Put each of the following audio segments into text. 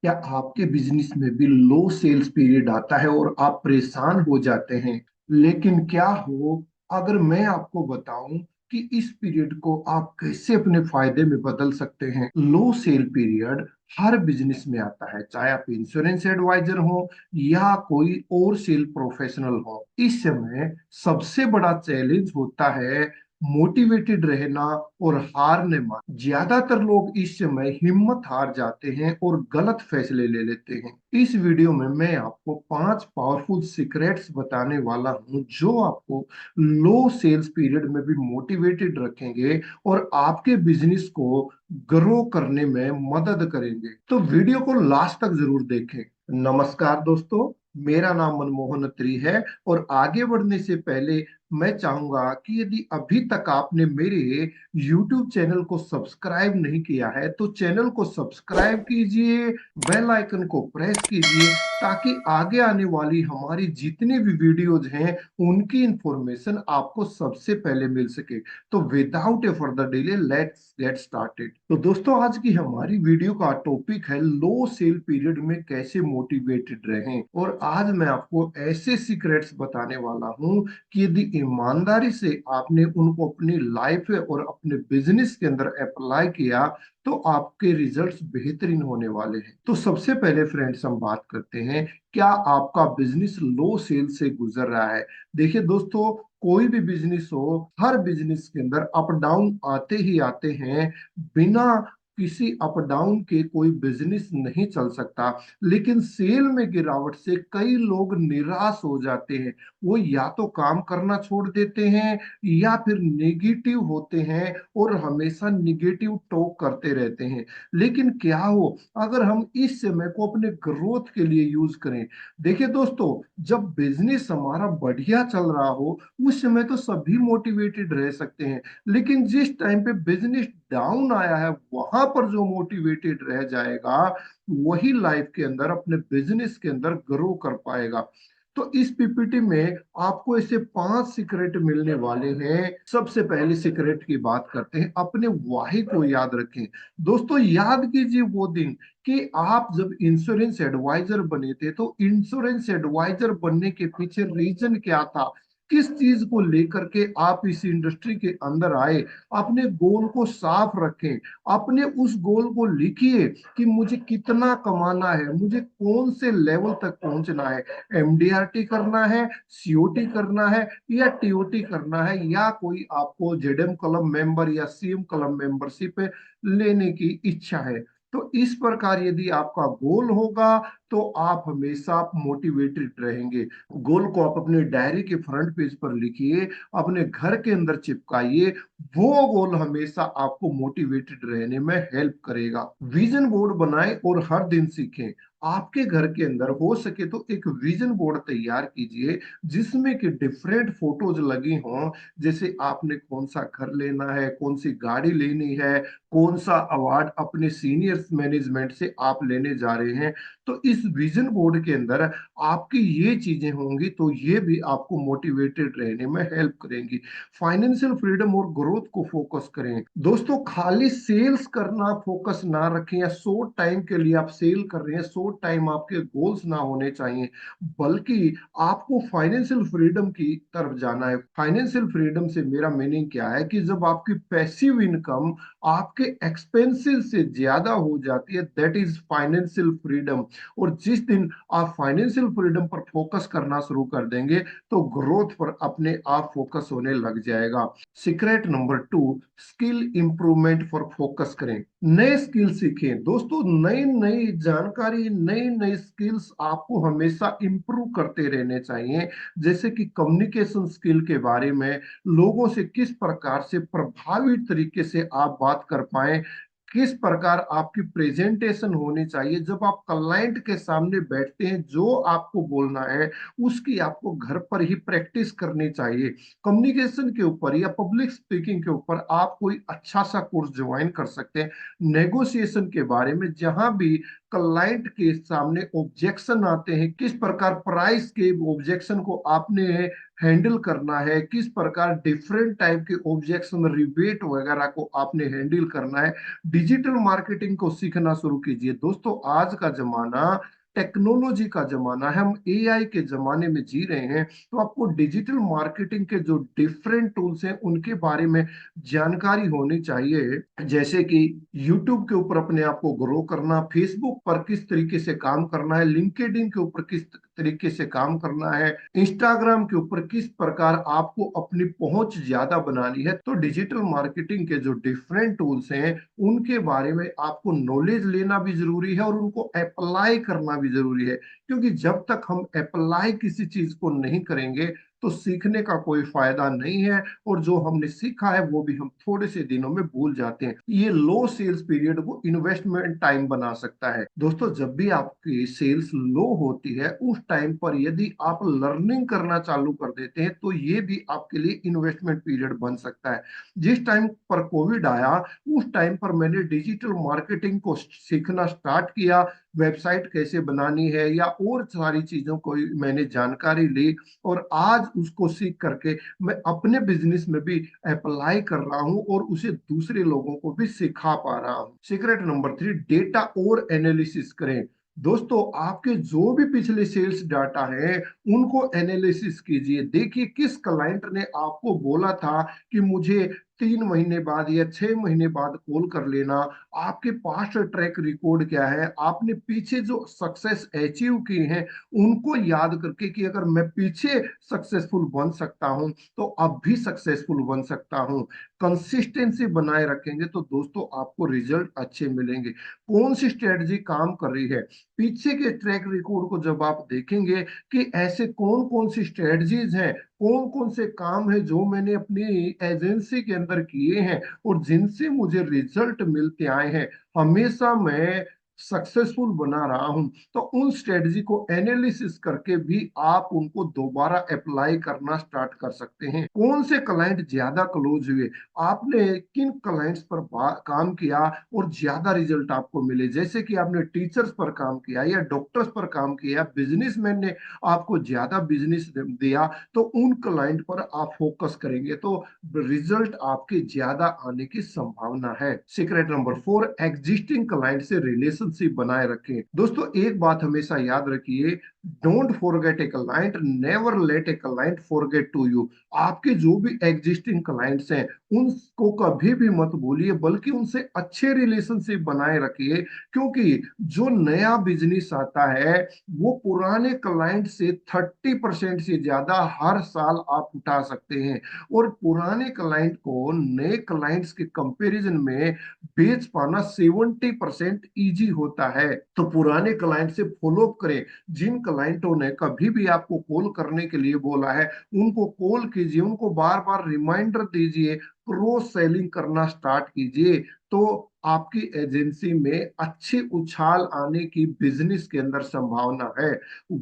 क्या आपके बिजनेस में भी लो सेल्स पीरियड आता है और आप परेशान हो जाते हैं? लेकिन क्या हो अगर मैं आपको बताऊं कि इस पीरियड को आप कैसे अपने फायदे में बदल सकते हैं। लो सेल पीरियड हर बिजनेस में आता है, चाहे आप इंश्योरेंस एडवाइजर हो या कोई और सेल प्रोफेशनल हो। इस समय सबसे बड़ा चैलेंज होता है मोटिवेटेड रहना और हार न मान। ज्यादातर लोग इस समय हिम्मत हार जाते हैं और गलत फैसले ले लेते हैं। इस वीडियो में मैं आपको 5 पावरफुल सीक्रेट्स बताने वाला हूं जो आपको लो सेल्स पीरियड में भी मोटिवेटेड रखेंगे और आपके बिजनेस को ग्रो करने में मदद करेंगे। तो वीडियो को लास्ट तक जरूर देखें। नमस्कार दोस्तों, मेरा नाम मनमोहन अत्री है और आगे बढ़ने से पहले मैं चाहूंगा कि यदि अभी तक आपने मेरे YouTube चैनल को सब्सक्राइब नहीं किया है तो चैनल को सब्सक्राइब कीजिए, बेल आइकन को प्रेस कीजिए ताकि आगे आने वाली हमारी जितनी भी वीडियोज हैं उनकी इंफॉर्मेशन आपको सबसे पहले मिल सके। तो without A further delay let's get started. तो दोस्तों, आज की हमारी वीडियो का टॉपिक है लो सेल पीरियड में कैसे मोटिवेटेड रहें। और आज मैं आपको ऐसे सीक्रेट्स बताने वाला हूं कि यदि ईमानदारी से आपने उनको अपनी लाइफ और अपने बिजनेस के अंदर अप्लाई किया तो आपके रिजल्ट्स बेहतरीन होने वाले हैं। तो सबसे पहले फ्रेंड्स हम बात करते हैं, क्या आपका बिजनेस लो सेल से गुजर रहा है? देखिए दोस्तों, कोई भी बिजनेस हो, हर बिजनेस के अंदर अप डाउन आते ही आते हैं। बिना किसी अप डाउन के कोई बिजनेस नहीं चल सकता। लेकिन सेल में गिरावट से कई लोग निराश हो जाते हैं। वो या तो काम करना छोड़ देते हैं या फिर नेगेटिव होते हैं और हमेशा नेगेटिव टॉक करते रहते हैं। लेकिन क्या हो अगर हम इस समय को अपने ग्रोथ के लिए यूज करें? देखिए दोस्तों, जब बिजनेस हमारा बढ़िया चल रहा हो उस समय तो सभी मोटिवेटेड रह सकते हैं। लेकिन जिस टाइम पे बिजनेस डाउन आया है वहां पर जो मोटिवेटेड रह जाएगा वही लाइफ के अंदर अपने बिजनेस के अंदर ग्रो कर पाएगा। तो इस पीपीटी में आपको ऐसे 5 सीक्रेट मिलने वाले हैं। सबसे पहले सीक्रेट की बात करते हैं, अपने वाही को याद रखें। दोस्तों, याद कीजिए वो दिन कि आप जब इंश्योरेंस एडवाइजर बने थे तो इंश्योरेंस एडवाइजर बनने के पीछे रीजन क्या था, किस चीज को लेकर के आप इस इंडस्ट्री के अंदर आए। अपने गोल को साफ रखें, अपने उस गोल को लिखिए कि मुझे कितना कमाना है, मुझे कौन से लेवल तक पहुंचना है। एमडीआरटी करना है, सीओटी करना है या टीओटी करना है, या कोई आपको जेडएम क्लब मेंबर या सीएम क्लब मेंबरशिप लेने की इच्छा है। तो इस प्रकार यदि आपका गोल होगा तो आप हमेशा मोटिवेटेड रहेंगे। गोल को आप अपने डायरी के फ्रंट पेज पर लिखिए, अपने घर के अंदर चिपकाइए। वो गोल हमेशा आपको मोटिवेटेड रहने में हेल्प करेगा। विजन बोर्ड बनाएं और हर दिन सीखें। आपके घर के अंदर हो सके तो एक विजन बोर्ड तैयार कीजिए जिसमें कि डिफरेंट फोटोज लगी हों। जैसे आपने कौन सा घर लेना है, कौन सी गाड़ी लेनी है, कौन सा अवार्ड अपने सीनियर्स मैनेजमेंट से आप लेने जा रहे हैं। तो इस विजन बोर्ड के अंदर आपकी ये चीजें होंगी तो ये भी आपको मोटिवेटेड रहने में हेल्प करेंगी। फाइनेंशियल फ्रीडम और ग्रोथ को फोकस करें। दोस्तों, खाली सेल्स करना फोकस ना रखें या शॉर्ट टाइम के लिए आप सेल कर रहे हैं, शॉर्ट टाइम आपके गोल्स ना होने चाहिए, बल्कि आपको फाइनेंशियल फ्रीडम की तरफ जाना है। फाइनेंशियल फ्रीडम से मेरा मीनिंग क्या है कि जब आपकी पैसिव इनकम आपके एक्सपेंसेस से ज्यादा हो जाती है, दैट इज फाइनेंशियल फ्रीडम। और जिस दिन आप फाइनेंशियल फ्रीडम पर फोकस करना शुरू कर देंगे तो ग्रोथ पर अपने आप फोकस होने लग जाएगा। सीक्रेट नंबर 2, स्किल इंप्रूवमेंट पर फोकस करें। नए स्किल सीखें। दोस्तों, नई नई जानकारी, नई नई स्किल्स आपको हमेशा इंप्रूव करते रहने चाहिए। जैसे कि कम्युनिकेशन स्किल के बारे में, लोगों से किस प्रकार से प्रभावी तरीके से आप बात कर पाए, किस प्रकार आपकी प्रेजेंटेशन होनी चाहिए। जब आप क्लाइंट के सामने बैठते हैं जो आपको बोलना है उसकी आपको घर पर ही प्रैक्टिस करनी चाहिए। कम्युनिकेशन के ऊपर या पब्लिक स्पीकिंग के ऊपर आप कोई अच्छा सा कोर्स ज्वाइन कर सकते हैं। नेगोशिएशन के बारे में, जहां भी क्लाइंट के सामने ऑब्जेक्शन आते हैं, किस प्रकार प्राइस के ऑब्जेक्शन को आपने हैंडल करना है, किस प्रकार डिफरेंट टाइप के ऑब्जेक्शन, रिबेट वगैरह को आपने हैंडल करना है। डिजिटल मार्केटिंग को सीखना शुरू कीजिए। दोस्तों, आज का जमाना टेक्नोलॉजी का जमाना है, हम एआई के जमाने में जी रहे हैं। तो आपको डिजिटल मार्केटिंग के जो डिफरेंट टूल्स हैं उनके बारे में जानकारी होनी चाहिए। जैसे कि यूट्यूब के ऊपर अपने आप को ग्रो करना, फेसबुक पर किस तरीके से काम करना है, लिंक्डइन के ऊपर किस तरीके से काम करना है, इंस्टाग्राम के ऊपर किस प्रकार आपको अपनी पहुंच ज्यादा बनानी है। तो डिजिटल मार्केटिंग के जो डिफरेंट टूल्स हैं उनके बारे में आपको नॉलेज लेना भी जरूरी है और उनको अप्लाई करना भी जरूरी है। क्योंकि जब तक हम अप्लाई किसी चीज को नहीं करेंगे तो सीखने का कोई फायदा नहीं है, और जो हमने सीखा है वो भी हम थोड़े से दिनों में भूल जाते हैं। ये लो सेल्स पीरियड को इन्वेस्टमेंट टाइम बना सकता है। दोस्तों, जब भी आपकी सेल्स लो होती है उस टाइम पर यदि आप लर्निंग करना चालू कर देते हैं तो ये भी आपके लिए इन्वेस्टमेंट पीरियड बन सकता है। जिस टाइम पर कोविड आया उस टाइम पर मैंने डिजिटल मार्केटिंग को सीखना स्टार्ट किया, वेबसाइट कैसे बनानी है या और सारी चीजों को मैंने जानकारी ली, और आज उसको सीख करके मैं अपने बिजनेस में भी अप्लाई कर रहा हूं और उसे दूसरे लोगों को भी सिखा पा रहा हूं। सीक्रेट नंबर 3, डेटा और एनालिसिस करें। दोस्तों, आपके जो भी पिछले सेल्स डाटा है उनको एनालिसिस कीजिए। देखिए किस क्लाइंट ने आपको बोला था कि मुझे 3 महीने बाद या 6 महीने बाद कॉल कर लेना, आपके पास्ट ट्रैक रिकॉर्ड क्या है, आपने पीछे जो सक्सेस अचीव की है उनको याद करके कि अगर मैं पीछे सक्सेसफुल बन सकता हूं तो अब भी सक्सेसफुल बन सकता हूं। कंसिस्टेंसी बनाए रखेंगे तो दोस्तों आपको रिजल्ट अच्छे मिलेंगे। कौन सी स्ट्रेटजी काम कर रही है, पीछे के ट्रैक रिकॉर्ड को जब आप देखेंगे कि ऐसे कौन कौन सी स्ट्रेटजीज हैं, कौन कौन से काम है जो मैंने अपनी एजेंसी के अंदर किए हैं और जिनसे मुझे रिजल्ट मिलते आए हैं, हमेशा मैं सक्सेसफुल बना रहा हूं, तो उन स्ट्रेटजी को एनालिसिस करके भी आप उनको दोबारा अप्लाई करना स्टार्ट कर सकते हैं। कौन से क्लाइंट ज्यादा क्लोज हुए, आपने किन क्लाइंट्स पर काम किया और ज्यादा रिजल्ट आपको मिले। जैसे कि आपने टीचर्स पर काम किया या डॉक्टर्स पर काम किया, बिजनेसमैन ने आपको ज्यादा बिजनेस दिया, तो उन क्लाइंट पर आप फोकस करेंगे तो रिजल्ट आपके ज्यादा आने की संभावना है। सीक्रेट नंबर 4, एग्जिस्टिंग क्लाइंट से रिलेशनशिप बनाए रखें। दोस्तों, एक बात हमेशा याद रखिए, don't forget a client, never let a client forget to you. आपके जो भी एग्जिस्टिंग क्लाइंट्स हैं उनको कभी भी मत भूलिए, बल्कि उनसे अच्छे रिलेशनशिप बनाए रखिए। क्योंकि जो नया बिजनेस आता है वो पुराने क्लाइंट से 30% से ज्यादा हर साल आप उठा सकते हैं, और पुराने क्लाइंट को नए क्लाइंट्स के कंपैरिजन में बेच पाना 70% इजी होता है। तो पुराने क्लाइंट से फॉलो अप करें। जिन क्लाइंटों ने कभी भी आपको कॉल करने के लिए बोला है उनको कॉल कीजिए, उनको बार बार रिमाइंडर दीजिए, क्रॉस सेलिंग करना स्टार्ट कीजिए, तो आपकी एजेंसी में अच्छी उछाल आने की बिजनेस के अंदर संभावना है।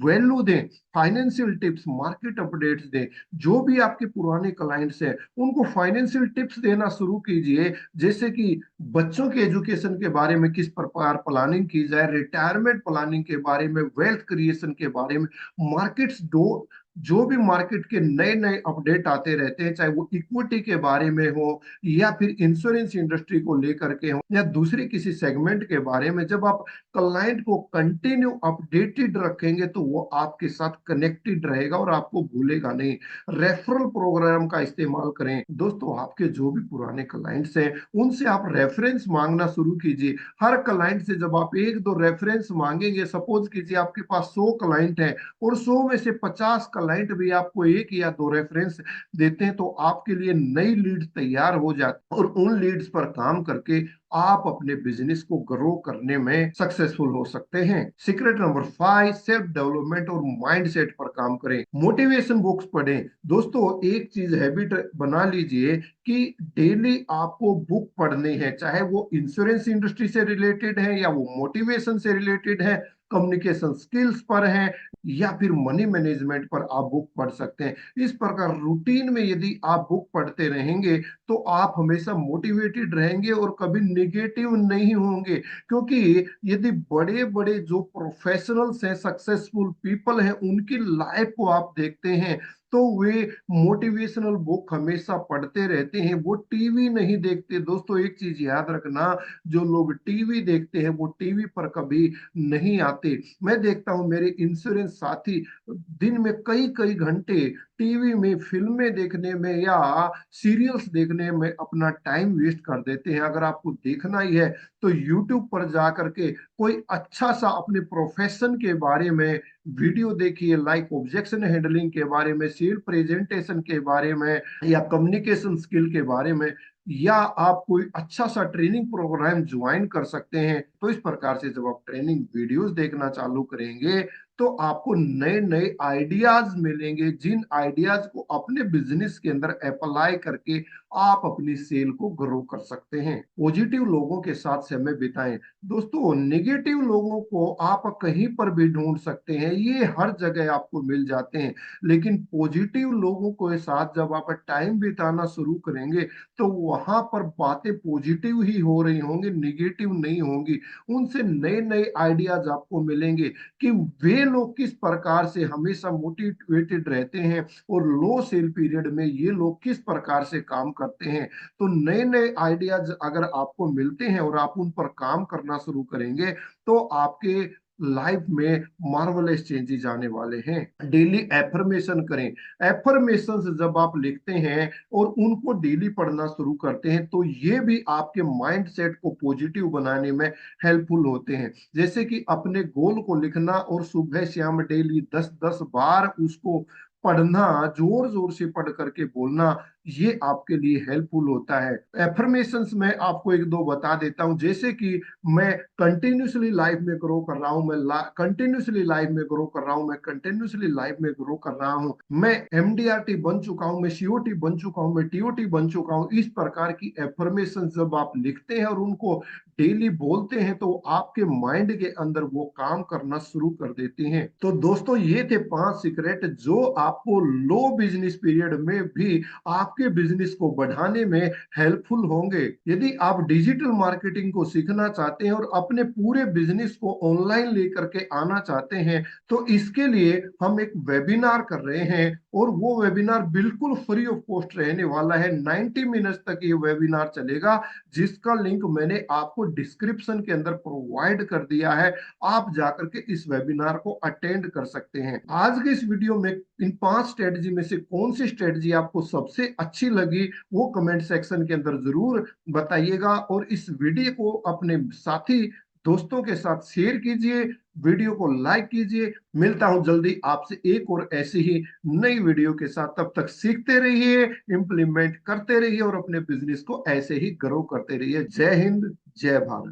वैल्यू दें, फाइनेंशियल टिप्स, मार्केट अपडेट्स दें। जो भी आपके पुराने क्लाइंट्स हैं उनको फाइनेंशियल टिप्स देना शुरू कीजिए, जैसे कि बच्चों के एजुकेशन के बारे में किस प्रकार प्लानिंग की जाए, रिटायरमेंट प्लानिंग के बारे में, वेल्थ क्रिएशन के बारे में, मार्केट्स दो, जो भी मार्केट के नए नए अपडेट आते रहते हैं, चाहे वो इक्विटी के बारे में हो या फिर इंश्योरेंस इंडस्ट्री को लेकर के हो या दूसरे किसी सेगमेंट के बारे में, जब आप क्लाइंट को कंटिन्यू अपडेटेड रखेंगे तो वो आपके साथ कनेक्टेड रहेगा और आपको भूलेगा नहीं। रेफरल प्रोग्राम का इस्तेमाल करें। दोस्तों, आपके जो भी पुराने क्लाइंट्स हैं उनसे आप रेफरेंस मांगना शुरू कीजिए। हर क्लाइंट से जब आप एक दो रेफरेंस मांगेंगे, सपोज कीजिए आपके पास 100 क्लाइंट है और 100 में से 50 क्लाइंट भी आपको एक या दो रेफरेंस देते हैं, तो आपके लिए नई लीड्स तैयार हो जाती, और उन लीड्स पर काम करके आप अपने बिजनेस को ग्रो करने में सक्सेसफुल हो सकते हैं। सीक्रेट नंबर 5, सेल्फ डेवलपमेंट और माइंडसेट पर काम करें। मोटिवेशन बुक्स पढ़ें। दोस्तों, एक चीज हैबिट बना लीजिए कि डेली आपको बुक पढ़नी है, चाहे वो इंश्योरेंस इंडस्ट्री से रिलेटेड है या वो मोटिवेशन से रिलेटेड है। कम्युनिकेशन स्किल्स पर है, या फिर मनी मैनेजमेंट पर आप बुक पढ़ सकते हैं। इस प्रकार रूटीन में यदि आप बुक पढ़ते रहेंगे तो आप हमेशा मोटिवेटेड रहेंगे और कभी नेगेटिव नहीं होंगे। क्योंकि यदि बड़े बड़े जो प्रोफेशनल्स हैं, सक्सेसफुल पीपल हैं, उनकी लाइफ को आप देखते हैं तो वे मोटिवेशनल बुक हमेशा पढ़ते रहते हैं, वो टीवी नहीं देखते। दोस्तों एक चीज याद रखना, जो लोग टीवी देखते हैं वो टीवी पर कभी नहीं आते। मैं देखता हूं मेरे इंश्योरेंस साथी दिन में कई कई घंटे टीवी में फिल्में देखने में या सीरियल्स देखने में अपना टाइम वेस्ट कर देते हैं। अगर आपको देखना ही है तो यूट्यूब पर जा करके कोई अच्छा सा अपने प्रोफेशन के बारे में वीडियो देखिए, लाइक ऑब्जेक्शन हैंडलिंग के बारे में, सेल प्रेजेंटेशन के बारे में, या कम्युनिकेशन स्किल के बारे में, या आप कोई अच्छा सा ट्रेनिंग प्रोग्राम ज्वाइन कर सकते हैं। तो इस प्रकार से जब आप ट्रेनिंग वीडियोस देखना चालू करेंगे तो आपको नए नए आइडियाज मिलेंगे, जिन आइडियाज को अपने बिजनेस के अंदर अप्लाई करके आप अपनी सेल को ग्रो कर सकते हैं। पॉजिटिव लोगों के साथ समय बिताएं। दोस्तों नेगेटिव लोगों को आप कहीं पर भी ढूंढ सकते हैं, ये हर जगह आपको मिल जाते हैं, लेकिन पॉजिटिव लोगों के साथ जब आप टाइम बिताना शुरू करेंगे तो वहां पर बातें पॉजिटिव ही हो रही होंगी, निगेटिव नहीं होंगी। उनसे नए नए आइडियाज आपको मिलेंगे कि वे लोग किस प्रकार से हमेशा मोटिवेटेड रहते हैं और लो सेल पीरियड में ये लोग किस प्रकार से काम करते हैं। तो नए नए आइडियाज अगर आपको मिलते हैं और आप उन पर काम करना शुरू करेंगे तो आपके लाइफ में मार्वलस चेंजेस आने वाले हैं। डेली एफर्मेशन करें। एफर्मेशन जब आप लिखते हैं और उनको डेली पढ़ना शुरू करते हैं तो ये भी आपके माइंड सेट को पॉजिटिव बनाने में हेल्पफुल होते हैं। जैसे कि अपने गोल को लिखना और सुबह शाम डेली 10-10 बार उसको पढ़ना, जोर जोर से पढ़ करके बोलना, ये आपके लिए हेल्पफुल होता है। एफर्मेशंस में आपको एक दो बता देता हूं, जैसे कि मैं कंटिन्यूसली लाइफ में ग्रो कर रहा हूं, मैं कंटिन्यूसली लाइफ में ग्रो कर रहा हूं, मैं कंटिन्यूसली लाइफ में ग्रो कर रहा हूं, मैं एमडीआरटी बन चुका हूं, मैं सीओटी बन चुका हूं, मैं टीओटी बन चुका हूं। इस प्रकार की एफर्मेशन जब आप लिखते हैं और उनको डेली बोलते हैं तो आपके माइंड के अंदर वो काम करना शुरू कर देते हैं। तो दोस्तों ये थे 5 सीक्रेट जो आपको लो बिजनेस पीरियड में भी आपके बिजनेस को बढ़ाने में हेल्पफुल होंगे। यदि आप डिजिटल मार्केटिंग को सीखना चाहते हैं और अपने पूरे बिजनेस को ऑनलाइन लेकर के आना चाहते हैं तो इसके लिए हम एक वेबिनार कर रहे हैं और वो वेबिनार बिल्कुल फ्री ऑफ कॉस्ट रहने वाला है। 90 मिनट्स तक ये वेबिनार चलेगा, जिसका लिंक मैंने आपको डिस्क्रिप्शन के अंदर प्रोवाइड कर दिया है। आप जाकर के इस वेबिनार को अटेंड कर सकते हैं। आज के इस वीडियो में इन 5 स्ट्रेटजी में से कौन सी स्ट्रेटजी आपको सबसे अच्छी लगी वो कमेंट सेक्शन के अंदर जरूर बताइएगा, और इस वीडियो को अपने साथी दोस्तों के साथ शेयर कीजिए, वीडियो को लाइक कीजिए। मिलता हूं जल्दी आपसे एक और ऐसी ही नई वीडियो के साथ। तब तक सीखते रहिए, इंप्लीमेंट करते रहिए और अपने बिजनेस को ऐसे ही ग्रो करते रहिए। जय हिंद, जय भारत।